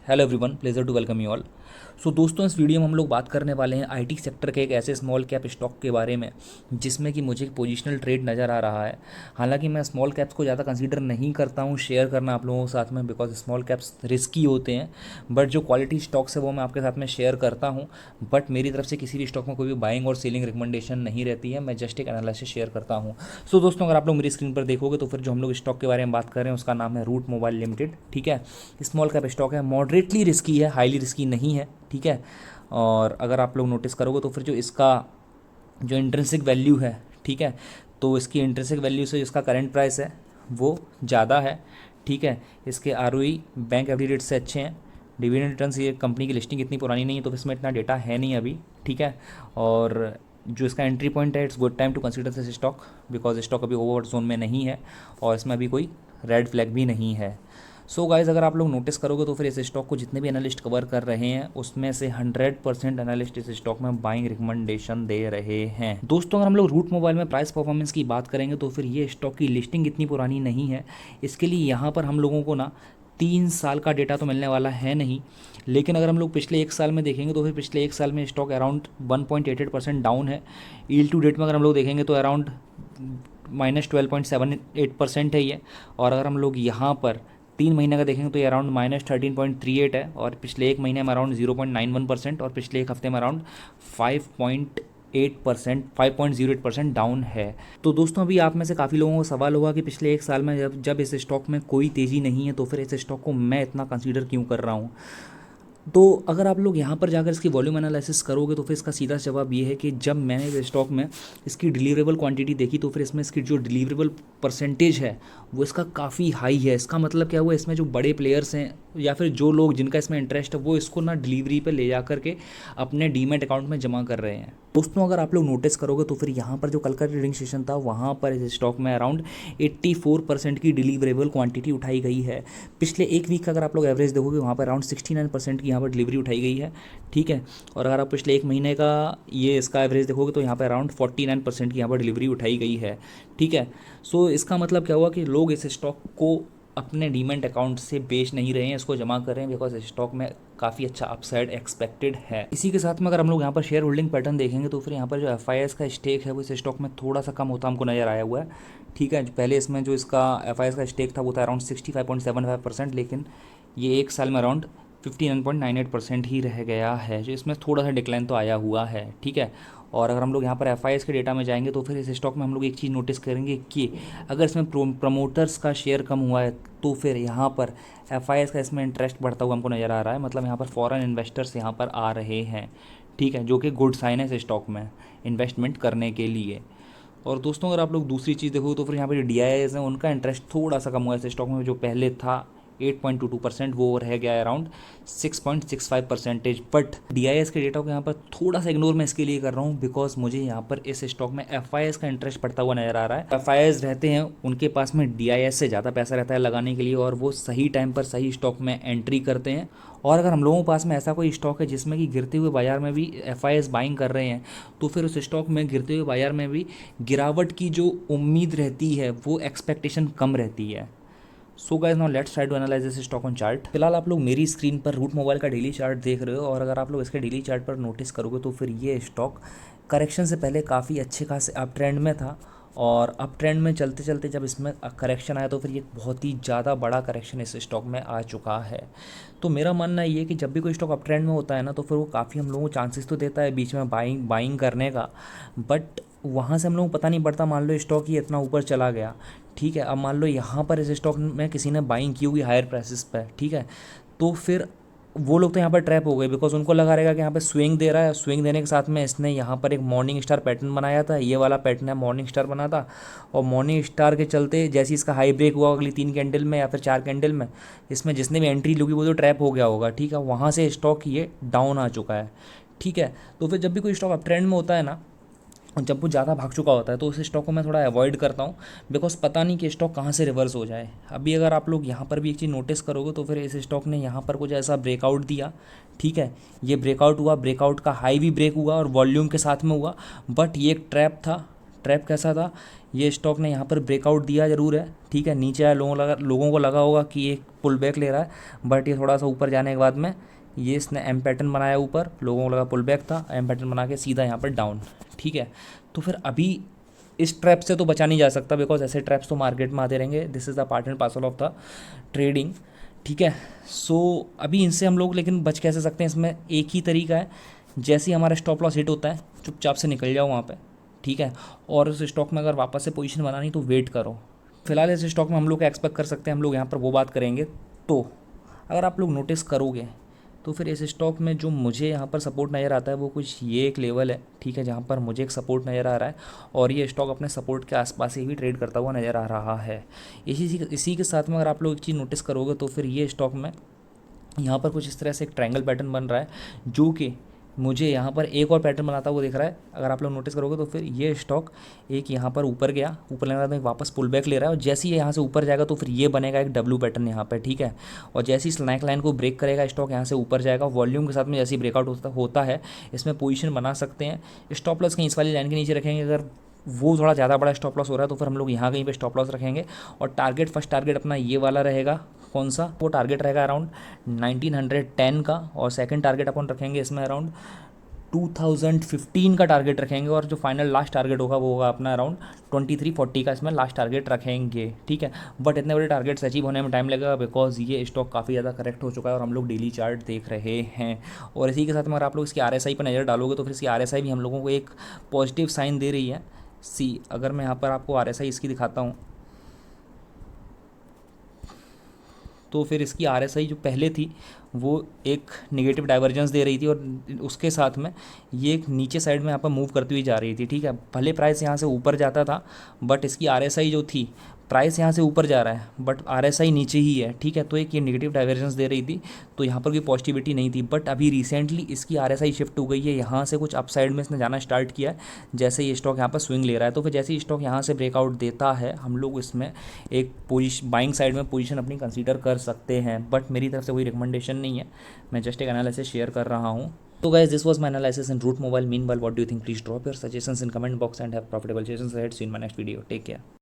Hello everyone, pleasure to welcome you all. So दोस्तों, इस video में हम लोग बात करने वाले हैं आईटी सेक्टर के एक ऐसे स्मॉल कैप स्टॉक के बारे में जिसमें कि मुझे एक पोजिशनल ट्रेड नज़र आ रहा है। हालांकि मैं स्मॉल कैप्स को ज़्यादा कंसीडर नहीं करता हूँ शेयर करना आप लोगों के साथ में, बिकॉज स्मॉल कैप्स रिस्की होते हैं। बट जो क्वालिटी स्टॉक्स है वो मैं आपके साथ में शेयर करता हूँ। बट मेरी तरफ से किसी भी स्टॉक में कोई भी बाइंग और सेलिंग रिकमेंडेशन नहीं रहती है, मैं जस्ट एक एनालिसिस शेयर करता हूँ। सो दोस्तों, अगर आप लोग मेरी स्क्रीन पर देखोगे तो फिर जो हम लोग स्टॉक के बारे में बात कर रहे हैं उसका नाम है रूट मोबाइल लिमिटेड। ठीक है, स्मॉल कैप स्टॉक है, मॉडरेटली रिस्की है, हाईली रिस्की नहीं है। ठीक है, और अगर आप लोग नोटिस करोगे तो फिर जो इसका जो इंट्रिंसिक वैल्यू है, ठीक है, तो इसकी इंट्रिंसिक वैल्यू से इसका करंट प्राइस है वो ज़्यादा है। ठीक है, इसके आरओई बैंक एवरी रेट से अच्छे हैं। डिविडेंड रिटर्न्स, ये कंपनी की लिस्टिंग इतनी पुरानी नहीं है तो इसमें इतना डेटा है नहीं अभी। ठीक है, और जो इसका एंट्री पॉइंट है, it's good time to consider this stock because stock अभी ओवर जोन में नहीं है और इसमें अभी कोई रेड फ्लैग भी नहीं है। सो गाइज, अगर आप लोग नोटिस करोगे तो फिर इस स्टॉक को जितने भी एनालिस्ट कवर कर रहे हैं उसमें से 100% एनालिस्ट इस स्टॉक में बाइंग रिकमेंडेशन दे रहे हैं। दोस्तों, अगर हम लोग रूट मोबाइल में प्राइस परफॉर्मेंस की बात करेंगे तो फिर ये स्टॉक की लिस्टिंग इतनी पुरानी नहीं है। इसके लिए यहाँ पर हम लोगों को ना 3 साल का डेटा तो मिलने वाला है नहीं, लेकिन अगर हम लोग पिछले 1 साल में देखेंगे तो फिर पिछले 1 साल में स्टॉक अराउंड 1.88% डाउन है। ईल्ड टू डेट में अगर हम लोग देखेंगे तो अराउंड -12.78% है ये। और अगर हम लोग यहाँ पर 3 महीने का देखेंगे तो ये अराउंड -13.38 है, और पिछले 1 महीने में अराउंड 0.91% और पिछले 1 हफ्ते में अराउंड 5.08% डाउन है। तो दोस्तों, अभी आप में से काफ़ी लोगों को सवाल होगा कि पिछले 1 साल में जब इस स्टॉक में कोई तेज़ी नहीं है तो फिर इस स्टॉक को मैं इतना कंसीडर क्यों कर रहा हूँ। तो अगर आप लोग यहाँ पर जाकर इसकी वॉल्यूम एनालिसिस करोगे तो फिर इसका सीधा जवाब ये है कि जब मैंने इस स्टॉक में इसकी डिलीवरेबल क्वांटिटी देखी तो फिर इसमें इसकी जो डिलीवरेबल परसेंटेज है वो इसका काफ़ी हाई है। इसका मतलब क्या हुआ, इसमें जो बड़े प्लेयर्स हैं या फिर जो लोग जिनका इसमें इंटरेस्ट है वो इसको ना डिलीवरी पे ले जा करके अपने डीमैट अकाउंट में जमा कर रहे हैं। दोस्तों, अगर आप लोग नोटिस करोगे तो फिर यहाँ पर जो कल का ट्रेडिंग सेशन था वहाँ पर इस स्टॉक में अराउंड 84% की डिलीवरेबल क्वांटिटी उठाई गई है। पिछले 1 वीक का अगर आप लोग एवरेज देखोगे वहाँ पर अराउंड 69% की यहाँ पर डिलीवरी उठाई गई है। ठीक है, और अगर आप पिछले 1 महीने का ये इसका एवरेज देखोगे तो यहाँ पर अराउंड 49% की यहाँ पर डिलीवरी उठाई गई है। ठीक है, सो इसका मतलब क्या हुआ कि लोग इस स्टॉक को अपने डीमेट अकाउंट से बेच नहीं रहे हैं, इसको जमा कर रहे हैं बिकॉज स्टॉक में काफ़ी अच्छा अपसाइड एक्सपेक्टेड है। इसी के साथ में अगर हम लोग यहाँ पर शेयर होल्डिंग पैटर्न देखेंगे तो फिर यहाँ पर जो एफआईएस का स्टेक है वो इस स्टॉक में थोड़ा सा कम होता हमको नज़र आया हुआ है। ठीक है, पहले इसमें जो इसका एफआईएस का स्टेक था वो था अराउंड 65.75%, लेकिन ये 1 साल में अराउंड 59.98% ही रह गया है, जो इसमें थोड़ा सा डिक्लाइन तो आया हुआ है। ठीक है, और अगर हम लोग यहाँ पर एफआईएस के डेटा में जाएंगे तो फिर इस स्टॉक में हम लोग एक चीज़ नोटिस करेंगे कि अगर इसमें प्रमोटर्स का शेयर कम हुआ है तो फिर यहाँ पर एफआईएस का इसमें इंटरेस्ट बढ़ता हुआ हमको नज़र आ रहा है। मतलब यहाँ पर फॉरेन इन्वेस्टर्स यहाँ पर आ रहे हैं। ठीक है, जो कि गुड साइन है इस स्टॉक में इन्वेस्टमेंट करने के लिए। और दोस्तों, अगर आप लोग दूसरी चीज़ देखोगे तो फिर यहाँ पर जो डीआईएस हैं उनका इंटरेस्ट थोड़ा सा कम हुआ है इस स्टॉक में। जो पहले था 8.22% वो रह गया है अराउंड 6.65%। बट डीआईएस के डेटा को यहाँ पर थोड़ा सा इग्नोर मैं इसके लिए कर रहा हूँ बिकॉज मुझे यहाँ पर इस स्टॉक में एफआईएस का इंटरेस्ट पड़ता हुआ नज़र आ रहा है। एफआईएस रहते हैं उनके पास में डीआईएस से ज़्यादा पैसा रहता है लगाने के लिए, और वो सही टाइम पर सही स्टॉक में एंट्री करते हैं। और अगर हम लोगों के पास में ऐसा कोई स्टॉक है जिसमें कि गिरते हुए बाजार में भी एफआईएस बाइंग कर रहे हैं तो फिर उस स्टॉक में गिरते हुए बाजार में भी गिरावट की जो उम्मीद रहती है वो एक्सपेक्टेशन कम रहती है। So guys, now let's try to analyse this stock on chart. फिलहाल आप लोग मेरी स्क्रीन पर रूट मोबाइल का डेली चार्ट देख रहे हो, और अगर आप लोग इसके डेली चार्ट पर नोटिस करोगे तो फिर ये स्टॉक करेक्शन से पहले काफ़ी अच्छे खासे अप ट्रेंड में था, और अप ट्रेंड में चलते चलते जब इसमें करेक्शन आया तो फिर ये बहुत ही ज़्यादा बड़ा करेक्शन इस स्टॉक में आ चुका है। तो मेरा मानना ये है कि जब भी कोई स्टॉक अप ट्रेंड में होता है ना तो फिर वो काफ़ी हम लोगों को चांसेस तो देता है बीच में बाइंग करने का, बट वहाँ से हम लोगों को पता नहीं पड़ता। मान लो स्टॉक ही इतना ऊपर चला गया, ठीक है, अब मान लो यहाँ पर इस स्टॉक में किसी ने बाइंग की होगी हायर प्राइसेस पर, ठीक है, तो फिर वो लोग तो यहाँ पर ट्रैप हो गए बिकॉज उनको लगा रहेगा कि यहाँ पे स्विंग दे रहा है। स्विंग देने के साथ में इसने यहाँ पर एक मॉर्निंग स्टार पैटर्न बनाया था, ये वाला पैटर्न है मॉर्निंग स्टार बना था, और मॉर्निंग स्टार के चलते जैसे इसका हाई ब्रेक हुआ अगली 3 कैंडल में या फिर 4 कैंडल में, इसमें जिसने भी एंट्री लगी वो तो ट्रैप हो गया होगा। ठीक है, वहाँ से स्टॉक ये डाउन आ चुका है। ठीक है, तो फिर जब भी कोई स्टॉक अप ट्रेंड में होता है ना, जब वो ज़्यादा भाग चुका होता है तो उस स्टॉक को मैं थोड़ा अवॉइड करता हूँ बिकॉज पता नहीं कि स्टॉक कहाँ से रिवर्स हो जाए। अभी अगर आप लोग यहाँ पर भी एक चीज़ नोटिस करोगे तो फिर इस स्टॉक ने यहाँ पर कुछ ऐसा ब्रेकआउट दिया। ठीक है, ये ब्रेकआउट हुआ, ब्रेकआउट का हाई भी ब्रेक हुआ और वॉल्यूम के साथ में हुआ, बट ये एक ट्रैप था। ट्रैप कैसा था, ये स्टॉक ने यहाँ पर ब्रेकआउट दिया ज़रूर है, ठीक है, नीचे आया, लोगों को लगा होगा कि एक पुल बैक ले रहा है, बट ये थोड़ा सा ऊपर जाने के बाद में ये इसने एम पैटर्न बनाया ऊपर, लोगों को लगा पुल बैक था, एम पैटर्न बना के सीधा यहाँ पर डाउन, ठीक है। तो फिर अभी इस ट्रैप से तो बचा नहीं जा सकता, बिकॉज ऐसे ट्रैप्स तो मार्केट में आते रहेंगे, this is the part and parcel of the trading, ठीक है। सो अभी इनसे हम लोग लेकिन बच कैसे सकते हैं, इसमें एक ही तरीका है, जैसे ही हमारा स्टॉप लॉस हिट होता है चुपचाप से निकल जाओ वहाँ पे, ठीक है। और उस स्टॉक में अगर वापस से पोजीशन बनानी तो वेट करो। फिलहाल इस स्टॉक में हम लोग एक्सपेक्ट कर सकते हैं, हम लोग यहाँ पर वो बात करेंगे। तो अगर आप लोग नोटिस करोगे तो फिर इस स्टॉक में जो मुझे यहाँ पर सपोर्ट नज़र आता है वो कुछ ये एक लेवल है, ठीक है, जहाँ पर मुझे एक सपोर्ट नज़र आ रहा है, और ये स्टॉक अपने सपोर्ट के आसपास ही भी ट्रेड करता हुआ नज़र आ रहा है। इसी के साथ में अगर आप लोग एक चीज़ नोटिस करोगे तो फिर ये स्टॉक में यहाँ पर कुछ इस तरह से एक ट्रायंगल पैटर्न बन रहा है, जो कि मुझे यहाँ पर एक और पैटर्न बनाता हुआ दिख रहा है। अगर आप लोग नोटिस करोगे तो फिर ये स्टॉक एक यहाँ पर ऊपर गया, ऊपर लेने के बाद वापस पुल बैक ले रहा है, और जैसे ही यहाँ से ऊपर जाएगा तो फिर ये बनेगा एक डब्ल्यू पैटर्न यहाँ पर, ठीक है। और जैसे ही स्नैक लाइन को ब्रेक करेगा स्टॉक यहाँ से ऊपर जाएगा, वॉल्यूम के साथ में जैसे ही ब्रेकआउट होता है इसमें पोजीशन बना सकते हैं। स्टॉप लॉस कहीं इस वाली लाइन के नीचे रखेंगे, अगर वो थोड़ा ज़्यादा बड़ा स्टॉप लॉस हो रहा है तो फिर हम लोग यहाँ कहीं पे स्टॉप लॉस रखेंगे। और टारगेट, फर्स्ट टारगेट अपना ये वाला रहेगा, कौन सा, वो टारगेट रहेगा अराउंड 1910 का, और सेकंड टारगेट अपन रखेंगे इसमें अराउंड 2015 का टारगेट रखेंगे, और जो फाइनल लास्ट टारगेट होगा वो होगा अपना अराउंड 2340 का इसमें लास्ट टारगेट रखेंगे, ठीक है। बट इतने बड़े टारगेट्स अचीव होने में टाइम लगेगा, बिकॉज ये स्टॉक काफ़ी ज़्यादा करेक्ट हो चुका है और हम लोग डेली चार्ट देख रहे हैं। और इसी के साथ में अगर आप लोग इसकी RSI पर नज़र डालोगे तो फिर इसकी RSI भी हम लोगों को एक पॉजिटिव साइन दे रही है। अगर मैं यहाँ पर आपको RSI इसकी दिखाता हूँ तो फिर इसकी RSI जो पहले थी वो एक नेगेटिव डाइवर्जेंस दे रही थी, और उसके साथ में ये एक नीचे साइड में यहाँ पर मूव करती हुई जा रही थी, ठीक है। भले प्राइस यहाँ से ऊपर जाता था, बट इसकी RSI जो थी, प्राइस यहाँ से ऊपर जा रहा है बट RSI नीचे ही है, ठीक है। तो एक ये नेगेटिव डाइवर्जेंस दे रही थी, तो यहाँ पर कोई पॉजिटिविटी नहीं थी। बट अभी रिसेंटली इसकी RSI शिफ्ट हो गई है, यहाँ से कुछ अपसाइड में इसने जाना स्टार्ट किया है, जैसे ये स्टॉक यहाँ पर स्विंग ले रहा है। तो फिर जैसे ही स्टॉक यहाँ से ब्रेकआउट देता है हम लोग इसमें एक बाइंग साइड में पोजीशन अपनी कंसीडर कर सकते हैं, बट मेरी तरफ से कोई रिकमेंडेशन नहीं है, मैं जस्ट एक एनालिसिस शेयर कर रहा हूँ। So guys, this was my analysis in Root Mobile. Meanwhile, what do you think? Please drop your suggestions in comment box and have profitable sessions ahead. See you in my next video. Take care.